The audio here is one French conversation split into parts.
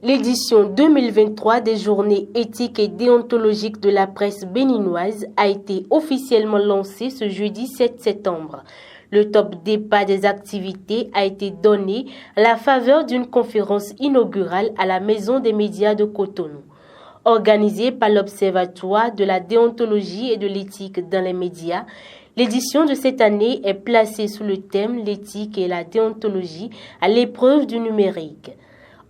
L'édition 2023 des journées éthiques et déontologiques de la presse béninoise a été officiellement lancée ce jeudi 7 septembre. Le top départ des activités a été donné à la faveur d'une conférence inaugurale à la Maison des médias de Cotonou. Organisée par l'Observatoire de la déontologie et de l'éthique dans les médias, l'édition de cette année est placée sous le thème « L'éthique et la déontologie à l'épreuve du numérique ».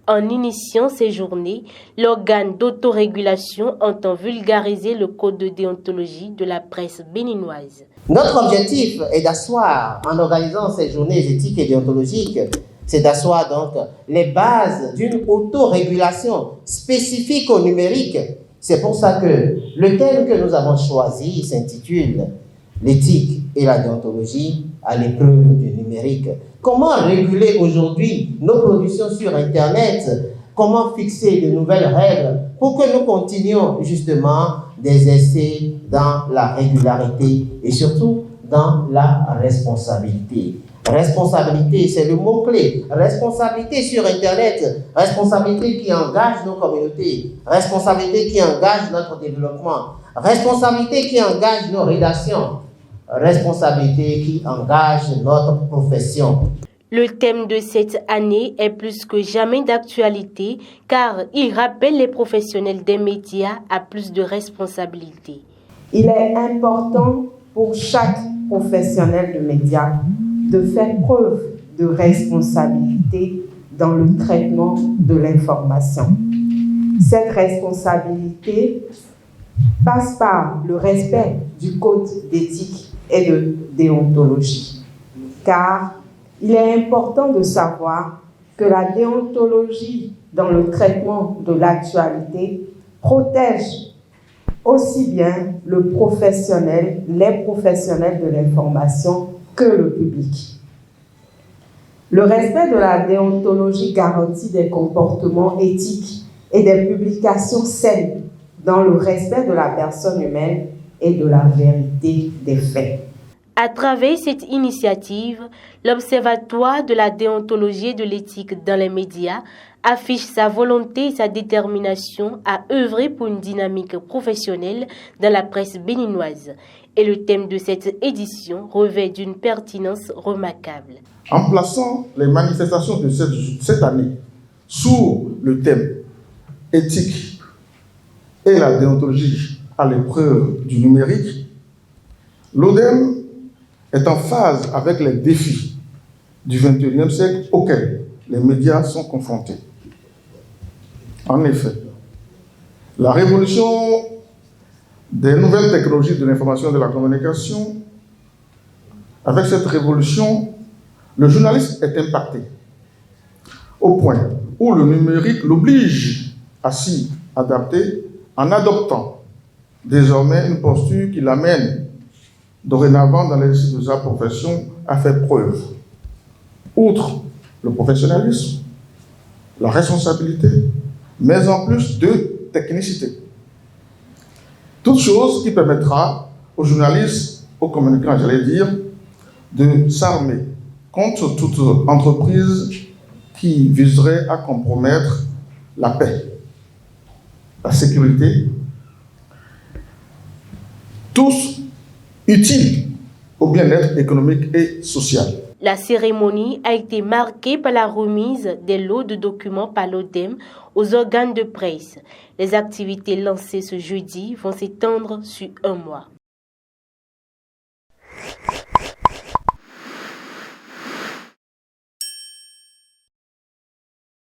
En initiant ces journées, l'organe d'autorégulation entend vulgariser le code de déontologie de la presse béninoise. Notre objectif est d'asseoir, en organisant ces journées éthiques et déontologiques, c'est d'asseoir donc les bases d'une autorégulation spécifique au numérique. C'est pour ça que le thème que nous avons choisi s'intitule « L'éthique et la déontologie à l'épreuve du numérique ». Comment réguler aujourd'hui nos productions sur Internet? Comment fixer de nouvelles règles pour que nous continuions justement des essais dans la régularité et surtout dans la responsabilité. Responsabilité, c'est le mot-clé. Responsabilité sur Internet, responsabilité qui engage nos communautés, responsabilité qui engage notre développement, responsabilité qui engage nos rédactions, responsabilité qui engage notre profession. Le thème de cette année est plus que jamais d'actualité car il rappelle les professionnels des médias à plus de responsabilités. Il est important pour chaque professionnel de médias de faire preuve de responsabilité dans le traitement de l'information. Cette responsabilité passe par le respect du code d'éthique et de déontologie, car il est important de savoir que la déontologie dans le traitement de l'actualité protège aussi bien le professionnel, les professionnels de l'information que le public. Le respect de la déontologie garantit des comportements éthiques et des publications saines dans le respect de la personne humaine et de la vérité des faits. À travers cette initiative, l'Observatoire de la déontologie et de l'éthique dans les médias affiche sa volonté et sa détermination à œuvrer pour une dynamique professionnelle dans la presse béninoise. Et le thème de cette édition revêt d'une pertinence remarquable. En plaçant les manifestations de cette année sous le thème éthique et la déontologie à l'épreuve du numérique, l'ODEM est en phase avec les défis du XXIe siècle auxquels les médias sont confrontés. En effet, la révolution des nouvelles technologies de l'information et de la communication, avec cette révolution, le journaliste est impacté au point où le numérique l'oblige à s'y adapter en adoptant désormais une posture qui l'amène dorénavant dans l'exercice de sa profession à faire preuve, outre le professionnalisme, la responsabilité, mais en plus de technicité. Toute chose qui permettra aux journalistes, aux communicants, j'allais dire, de s'armer contre toute entreprise qui viserait à compromettre la paix, la sécurité, tous utiles au bien-être économique et social. La cérémonie a été marquée par la remise des lots de documents par l'ODEM aux organes de presse. Les activités lancées ce jeudi vont s'étendre sur un mois.